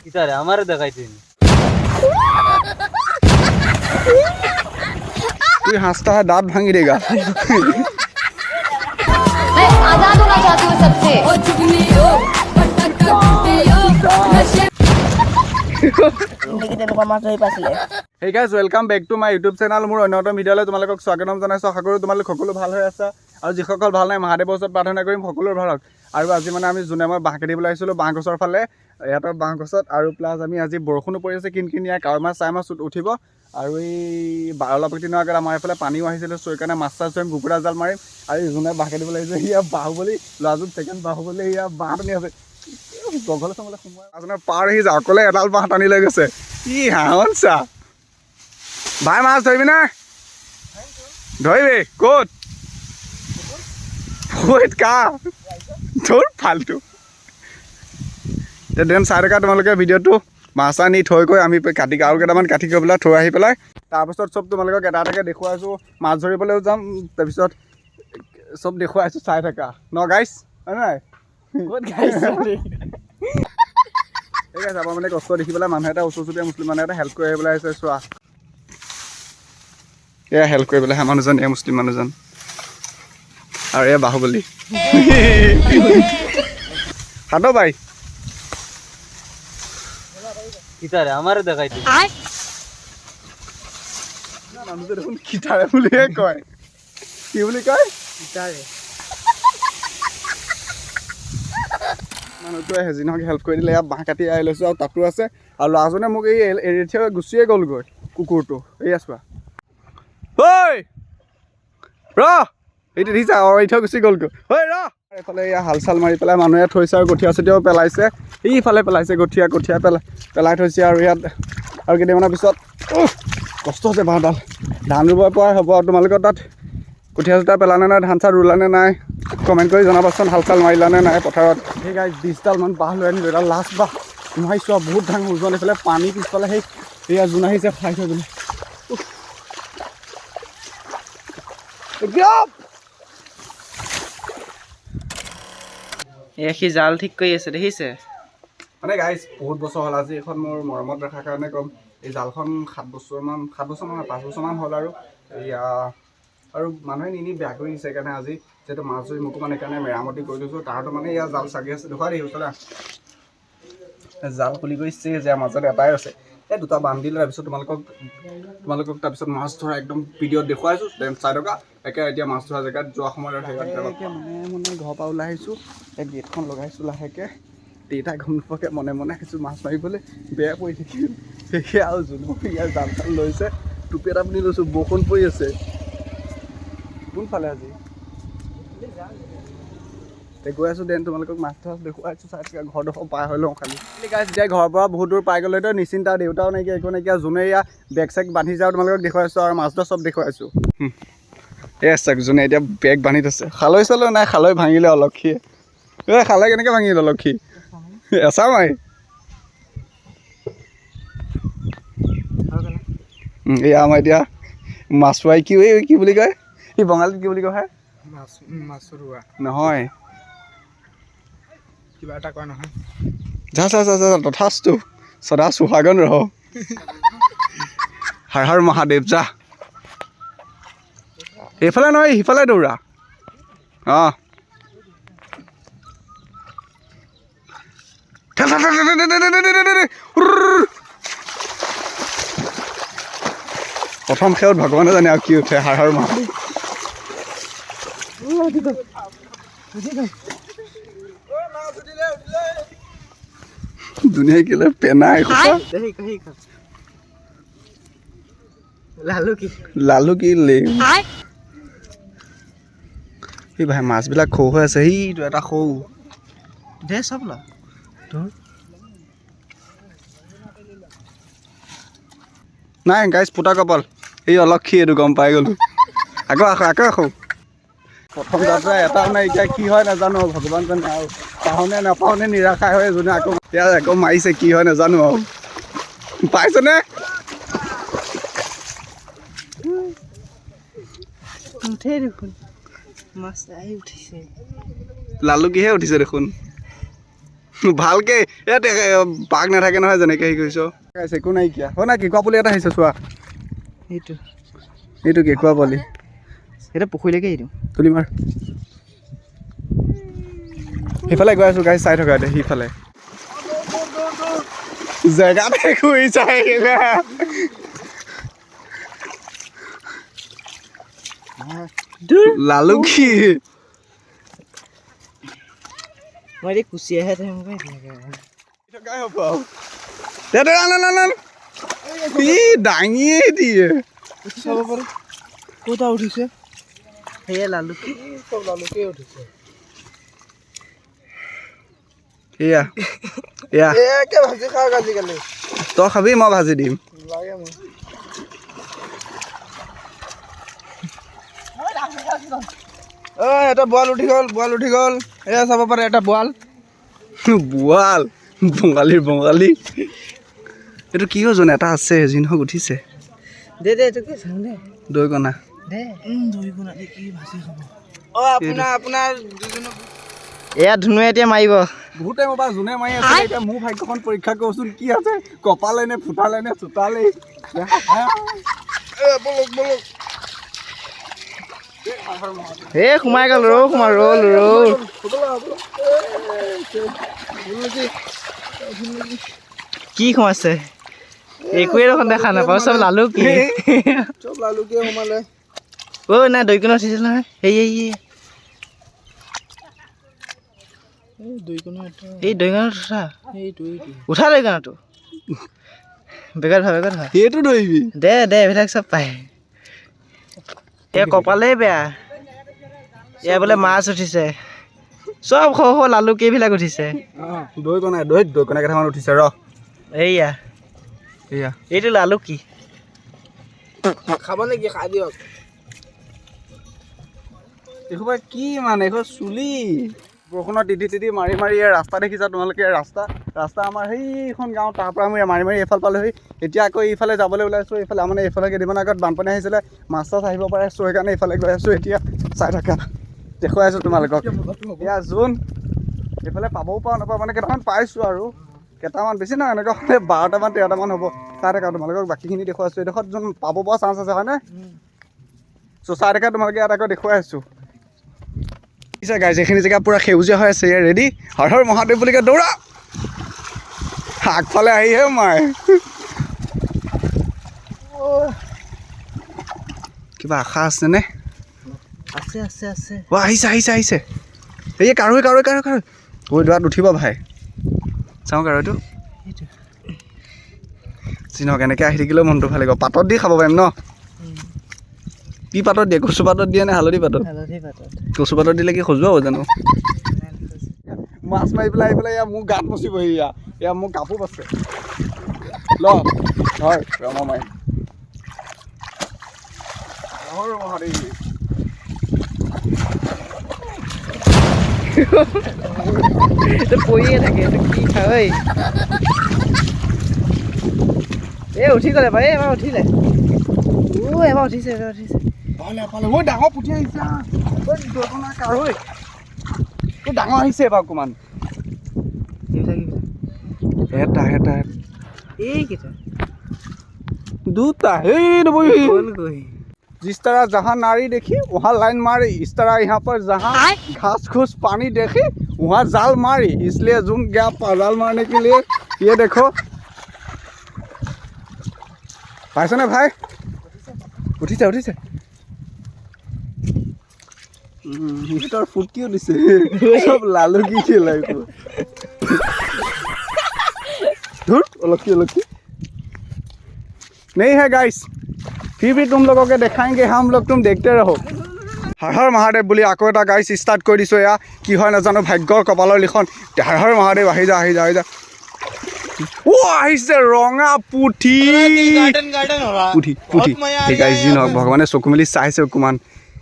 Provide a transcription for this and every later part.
কিতারে আমারে দেখাইছিস তুই हंसता है दांत भांगी देगा मैं आजाद होना चाहती हूँ सबसे Hey guys, welcome back to my YouTube channel. মোৰ অন্যতম ভিডিঅ'লৈ তোমালোকক স্বাগতম জনাইছোঁ। আশা কৰোঁ তোমালোক সকলো ভাল হৈ আছা আৰু যিসকল ভাল নাই মহাদেৱৰ ওচৰত প্ৰাৰ্থনা কৰিম সকলোৰ ভাল হওক। আৰু আজি মানে আমি যোনে মই বাঁহ কাটিবলৈ আহিছিলোঁ বাঁহ গছৰ ফালে ইয়াতৰ বাঁহ গছত আৰু প্লাছ আমি আজি বৰষুণো পৰি আছে কিনকিনিয়া কাৱৈ মাছ চাই মাছ উঠিব আৰু এই অলপ দিনৰ আগত আমাৰ এইফালে পানীও আহিছিলে চ' সেইকাৰণে মাছ চাছ ধৰিম কুকুৰা জাল মাৰিম আৰু যোনে বাঁহ কাটিবলৈ আহিছে ইয়া বাহুবলী ল'ৰাটোত ছেকেণ্ড বাহুবলী ইয়া বাঁহ টানি আছে বগলে চগলে সোমোৱাই আপোনাৰ পাৰ আহি যাওঁ অকলে এডাল বাঁহ টানি লৈ গৈছে ই হাঁহন চা ভাই মাছ ধৰিবি না ধৰিবি ক'ত কা তোৰ ফাল্টু দেন চাই থকা তোমালোকে ভিডিঅ'টো মাছ আনি থৈ কৈ আমি কাটি আৰু কেইটামান কাটি গৈ পেলাই থৈ আহি পেলাই তাৰপিছত চব তোমালোকক এটা এটাকৈ দেখুৱাইছোঁ মাছ ধৰিবলৈও যাম তাৰপিছত চব দেখুৱাইছোঁ চাই থাকা ন গাইছ হয় নাই ক'ত গাইছ ঠিক আছে আমাৰ মানে কষ্ট দেখি পেলাই মানুহ এটা ওচৰ চুবুৰীয়া মুছলিম মানুহ এটা হেল্প কৰি আহিবলৈ আহিছে চোৱা এয়া হেল্প কৰি পেলাই মানুহজন এয়া মুছলিম মানুহজন আৰু এয়া বাহুবলী হাতো বাই কিতাৰে আমাৰে দেখাইছিস মানুহটো দেখোন কিতাৰে বুলিহে কয় কি বুলি কয় কিতাৰে মানুহটোৱে হেজিনক হেল্প কৰি দিলে ইয়াত বাঁহ কাটি আহি লৈছোঁ আৰু তাতো আছে আৰু ল'ৰাজনে মোক এই এৰি থৈ গুচিয়ে গ'লগৈ কুকুৰটো এয়া চোৱা ঐ ৰ এইটো দেখিছা এৰি থৈ গুচি গ'লগৈ ঐ ৰ এইফালে এয়া হাল চাল মাৰি পেলাই মানুহে থৈছে আৰু কঠীয়া চঠীয়াও পেলাইছে এইফালে পেলাইছে কঠীয়া পেলাই থৈছে আৰু ইয়াত আৰু কেইদিনমানৰ পিছত কষ্ট হৈছে বাঁহডাল ধান ৰুব পৰা হ'ব আৰু তোমালোকৰ তাত কঠীয়া চঠীয়া পেলানে নাই ধান চান ৰুলানে নাই কমেণ্ট কৰি জনাবাচোন হাল চাল মাৰিলানে নাই পথাৰত সেই গাই 20ডালমান বাঁহ লৈ আনিলোঁ এটা লাষ্ট বাঁহ নোৱাৰিছোঁ আৰু বহুত ডাঙৰ ওজন এইফালে পানী পিছফালে সেই এয়া জোন আহিছে খাই থৈ পিনে সি জাল ঠিক কৰি আছে দেখিছে মানে গাইজ বহুত বছৰ হ'ল আজি এখন মোৰ মৰমত ৰখাৰ কাৰণে ক'ম এই জালখন 7 বছৰমান 5 বছৰমান হ'ল আৰু এয়া আৰু মানুহে নি বেয়া কৰি দিছে সেইকাৰণে আজি যিহেতু মাছ ধৰি মোকো মানে সেইকাৰণে মেৰামতি কৰি দিছোঁ তাৰতো মানে এয়া জাল চাগি আছে দেখুৱাই দেখিছোঁ জাল খুলি কৰিছে যে মাজত এটাই আছে এই দুটা বান্ধি লৈ তাৰপিছত তোমালোকক তাৰপিছত মাছ ধৰা একদম ভিডিঅ'ত দেখুৱাইছোঁ দেন চাই থকা একে এতিয়া মাছ ধৰা জেগাত যোৱা সময়ত মানে ঘৰৰ পৰা ওলাই আহিছোঁ এই গেটখন লগাইছোঁ লাহেকৈ দেউতাই গম নোপোৱাকৈ মনে আহিছোঁ মাছ মাৰিবলৈ বেয়া পৰি থাকিল সেয়া আৰু যোনো ইয়াৰ জাল চাল লৈছে টুপি এটা পিন্ধি লৈছোঁ বৰষুণ পৰি আছে কোনফালে আজি গৈ আছোঁ দেন তোমালোকক মাছ ধৰা দেখুৱাইছোঁ চাই থকা ঘৰডোখৰ পাৰ হৈ লওঁ খালি এতিয়া ঘৰৰ পৰা বহুত দূৰ পাই গ'লেতো নিশ্চিন্ত দেউতাও নাইকিয়া একো নাইকিয়া যোনে এয়া বেগ চেগ বান্ধি যাওঁ তোমালোকক দেখুৱাইছোঁ আৰু মাছ ধৰা চব দেখুৱাইছোঁ এয়া চাওক যোনে এতিয়া বেগ বান্ধি থৈছে খালৈ চালৈ নাই খালৈ ভাঙিলে অলক্ষীয়ে এই খালৈ কেনেকৈ ভাঙিলে অলক্ষী এচা মাৰি এয়া আমাৰ এতিয়া মাছুৱাই কি বুলি কয় সি বঙালীত কি বুলি কয় ভাই মাছৰুৱা নহয় কিবা এটা কয় নহয় যা তথাস্তু সদা সুহাগন ৰহ হৰ হৰ মহাদেৱ যা এইফালে নহয় সিফালে দৌৰা অঁ প্ৰথম খেলত ভগৱানে জানে আৰু কি উঠে হৰ হৰ মহাদেৱ দুনিয়া কেলে পেনাই লালু কি লে এই ভাই মাছবিলাক খৌ হৈ আছে সেইটো এটা খৌ দে চব ল নাই গাইজ ফুটা কপাল এই অলক্ষী এইটো গম পাই গ'লোঁ আকৌ প্ৰথম যাত্ৰা এটাও নাই এতিয়া কি হয় নাজানো ভগৱান জানে আৰু পাহনে নাপাহনে নিৰাশাই হয় যোনে আকৌ মাৰিছে কি হয় নাজানো আৰু পাইছনে উঠে দেখোন মাছ আহি উঠিছে লালুকিহে উঠিছে দেখোন ভালকে ইয়াত বাঘ নাথাকে নহয় যেনেকৈ হেৰি কৰিছ একো নাইকিয়া হয় না কেঁকুৰা পুলি এটা আহিছে চোৱা এইটো এইটো কেঁকুৰা পোৱালি এটা পুখুৰীলৈকে এৰি দিওঁ তুলি মাৰ সেইফালে গৈ আছোঁ গাড়ী চাই থকা দে সিফালে জেগাতে ঘূৰি চাই লালুকি মই এতিয়া কুচিয়াহে থাকিম দাঙিয়ে দিয়ে চাব পাৰোঁ ক'তা উঠিছে সেয়া লালুকি চব লালুকিয়ে উঠিছে এয়া এয়া একে ভাজি খাওক আজিকালি তই খাবি মই ভাজি দিম লাগে মই এটা বোৱাল উঠি গ'ল এয়া চাব পাৰে এটা বোৱাল বোৱাল বঙালী এইটো কি হ'ল এটা আছে জিনহক উঠিছে দে এইটো কি চাওঁ দে দৈকণা দে দৈকণা দি কি ভাজি খাব আপোনাৰ দুজনক এয়া ধুনুৱে এতিয়া মাৰিব বহুত টাইমৰ পৰা যোনে মাৰি আছে এতিয়া মোৰ ভাগ্যখন পৰীক্ষা কৰচোন কি আছে কপালে নে ফুটালে নে চোতালে সোমাই গ'ল ৰৌ কি সোমাইছে একোৱে দেখোন দেখা নাপাওঁ চব লালুকি চব লালুকিয়ে সোমালে নাই দৈকণা উঠিছিল নহয় এই দৈকণাত উঠা দৈকণাটো বেগত ভা সেইটো ধৰিবি দে এইবিলাক চব পায় এয়া কপালেই বেয়া এয়া বোলে মাছ উঠিছে চব সৰু লালুকি এইবিলাক উঠিছে দৈকণা কেইটামান উঠিছে এইয়া এয়া এইটো লালুকি খাব নেকি খাই দিয়ক এইসোপা কি মানে এইখন চুলি বৰষুণত তিতি মাৰি ৰাস্তা দেখিছা তোমালোকে ৰাস্তা আমাৰ সেইখন গাঁও তাৰ পৰা আমি মাৰি এইফাল পালোহি এতিয়া আকৌ এইফালে যাবলৈ ওলাইছোঁ এইফালে মানে এইফালে কেইদিনমান আগত বানপানী আহিছিলে মাছ আহিব পাৰে চ' সেইকাৰণে এইফালে গৈ আছোঁ এতিয়া চাই থাকা দেখুৱাই আছোঁ তোমালোকক এয়া জোন এইফালে পাবও পাওঁ নাপাওঁ মানে কেইটামান পাইছোঁ আৰু কেইটামান বেছি নহয় এনেকুৱা হ'লে 12টামান 13টামান হ'ব চাই থাকা তোমালোকক বাকীখিনি দেখুৱাই আছোঁ এইডোখৰত যোন পাব পৰা চান্স আছে হয়নে চ' চাই থাকা তোমালোকে ইয়াত আকৌ দেখুৱাই আছোঁ পিছে গাইজ এইখিনি জেগা পূৰা সেউজীয়া হৈ আছে ইয়াৰ ৰেডি হৰ হৰ মহাদেৱ বুলিকে দৌৰা আগফালে আহিহে মাই কিবা আশা আছেনে আছে আহিছে এই কাৰৈ ঐ দোৱাত উঠিব ভাই চাওঁ কাৰৈটো চিনক এনেকৈ আহি থাকিলেও মনটো ভাল লাগিব পাতত দি খাব পাৰিম ন কি পাতত দিয়ে কচু পাতত দিয়ে নে হালধি পাতত কচু পাতত দিলে কি খজুৱাব জানো মাছ মাৰি পেলাই আহি পেলাই এয়া মোক গাত মচিবহি এয়া মোক কাপোৰ আছে হয় ৰমা মাৰি পৰিয়ে থাকে কি খাই উঠি গ'লে বাৰু এবাৰ উঠিলে এবাৰ উঠিছে ডাঙৰ পুঠি আহিছে কাৰৈ ডাঙৰ আহিছে এবাৰ অকণমান এটা এইকেইটা দুটা जिस तरह जहाँ नारी देखी वहाँ लाइन मारी इस तरह यहाँ पर जहाँ घास घूस पानी देखी वहाँ जाल मारी इसलिए जूम गया जाल मारने के लिए ये देखो पाइसे ना भाई उठिसे তাৰ ফুটকিও দিছে সব লালুকি খেলাই ধুর অলকি नहीं है गाइस फिर भी तुम लोगों के दिखाएंगे हम लोग तुम देखते रहो हर हर महादेव বুলি আকৌ এটা গাইস স্টার্ট কৰি দিছো এয়া কি হয় নাজানো ভাগ্যৰ কপালৰ লিখন হৰ হৰ মহাদেৱ আহি যা ও আহিছে ৰঙা পুঠি পুঠি ঠিক গাইস যি নহওক ভগৱানে চকু মেলি চাইছে অকমান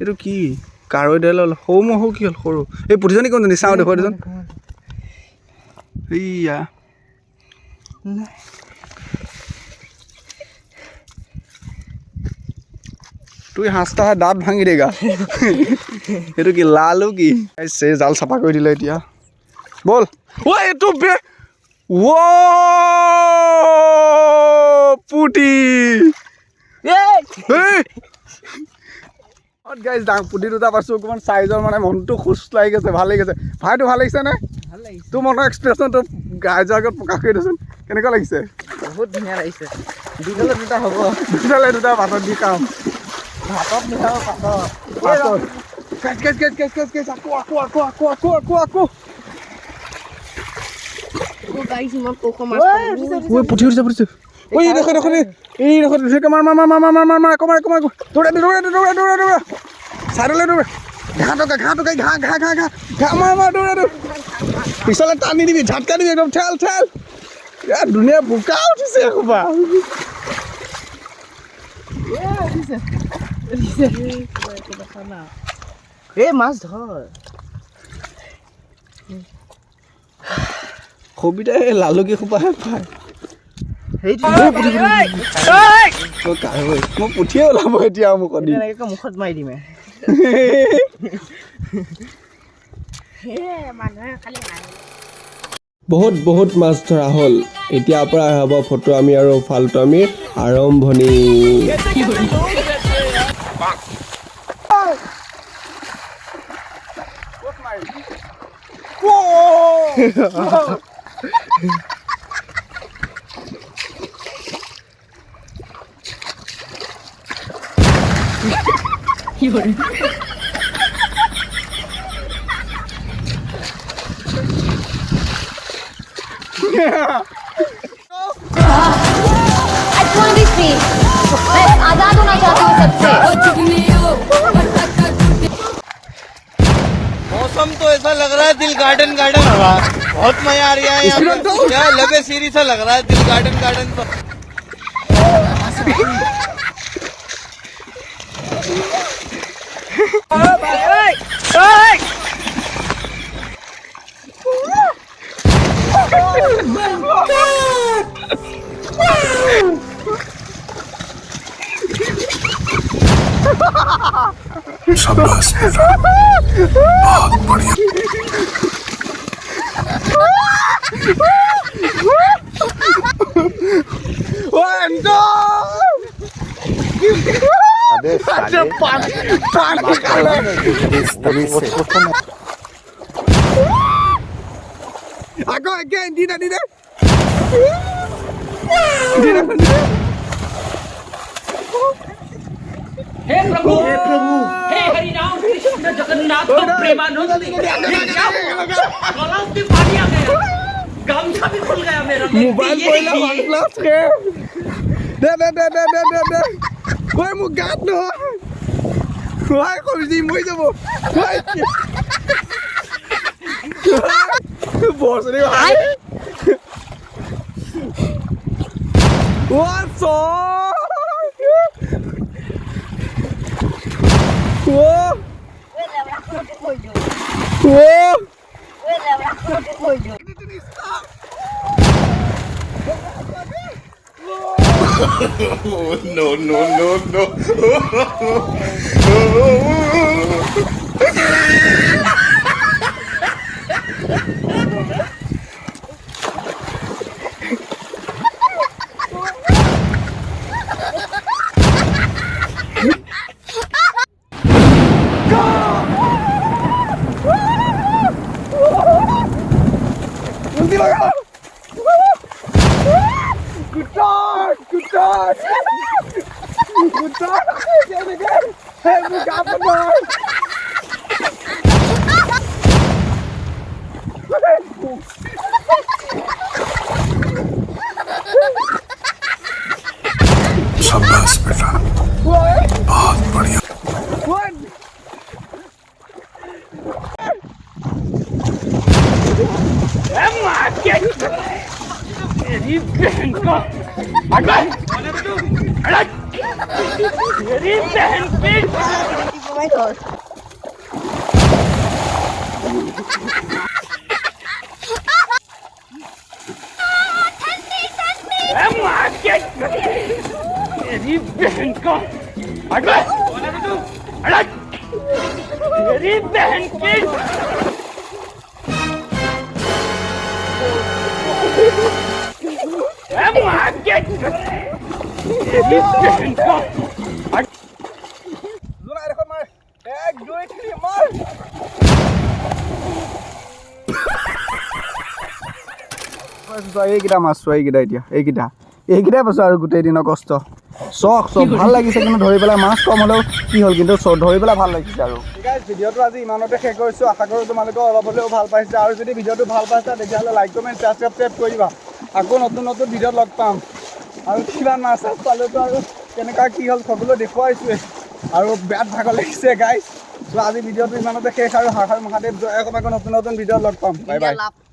এইটো কি কাৰৈ দেল সৌ মহৌ কি হ'ল সৰু এই পুঠিজনী কোনজনী চাওঁ দেখুৱাই দেচোন এইয়া তুই হাঁচটা দাঁত ভাঙি দেগা এইটো কি লালুকি জাল চাফা কৰি দিলে এতিয়া বল ও এইটো বে ও পুটি গাইজ ডাঙৰ পুটি দুটা পাইছোঁ অকণমান চাইজৰ মানে মনটো খুচ লাগি গৈছে ভাল লাগি গৈছে ভাইটো ভাল লাগিছে নে তোৰ মনৰ এক্সপ্ৰেশ্যনটো ৰাইজৰ আগত প্ৰকাশ কৰি দেচোন কেনেকুৱা লাগিছে বহুত ধুনীয়া লাগিছে দুটালে দুটা হ'ব দুটালে দুটা ভাতত দি খাম ভাতত মিঠাও পাতত আকৌ गाइस मैं पोको मार ঐ পুঠি উঠিছে পুঠিছে ঐ এই দেখো ধুনীয়াকৈ মাৰ আকৌ দৌৰা চাইডলৈ দৌৰা ঘাঁ মাৰ দৌৰা পিছলৈ টানি দিবি ঝাটকা দিবি একদম ঠেল ধুনীয়া বোকা উঠিছে এসোপা এই মাছ ধৰ সবিতাই লালুকি সোপাহে পায় মই পুঠিয়ে ওলাব এতিয়া মোক মুখত মাৰি দিমে বহুত মাছ ধৰা হ'ল এতিয়াৰ পৰা হ'ব ফটো আমি আৰু ফালটো আমি আৰম্ভণি I just want to be free. मैं आजाद होना चाहती हूँ सबसे मौसम तो ऐसा लग रहा है दिल गार्डन हवा बहुत मजा आ रहा है यहाँ पे क्या लबे सीरी सा लग रहा है दिल गार्डन तो शाबाश बेटा बहुत बढ़िया আকৌ again দি দে हे प्रभु हे हरि राम कृष्ण जगन्नाथ प्रेमानंद गलाव में पानी आ गया गामछा भी खुल गया मेरा মোবাইল পইলা OnePlus কে দে ঐ মোক গাত নহয় কৰিছি মই যাব বসৰি ভাই What's up? no Good dog. Hey, we got the dog. शाबाश बेटा बहुत बढ़िया What? मेरी बहन को मेरी बहन पे मेरी बहन को मेरी बहन की জোনাই দেখোন মাৰ 1 2 3 মাৰ এইকেইটা মাছ চোৱা এইকেইটা এতিয়া এইকেইটাই পাইছোঁ আৰু গোটেই দিনৰ কষ্ট চখ ভাল লাগিছে কিন্তু ধৰি পেলাই মাছ কম হ'লেও কি হ'ল কিন্তু ধৰি পেলাই ভাল লাগিছে আৰু ভিডিঅ'টো আজি ইমানতে শেষ কৰিছোঁ আশা কৰোঁ তোমালোকে অলপ হ'লেও ভাল পাইছা আৰু যদি ভিডিঅ'টো ভাল পাইছা তেতিয়াহ'লে লাইক কমেণ্ট ছাবস্ক্ৰাইব কৰি দিবা আকৌ নতুন ভিডিঅ'ত লগ পাম আৰু কিমান মাছ পালেতো আৰু কেনেকুৱা কি হ'ল সকলো দেখুৱাইছোৱে আৰু বিৰাট ভাগৰ লাগিছে গাইজ চ' আজি ভিডিঅ'টো ইমানতে শেষ আৰু হৰ হৰ মহাদেৱ জয় অসম আকৌ নতুন ভিডিঅ'ত লগ পাম বাই বাই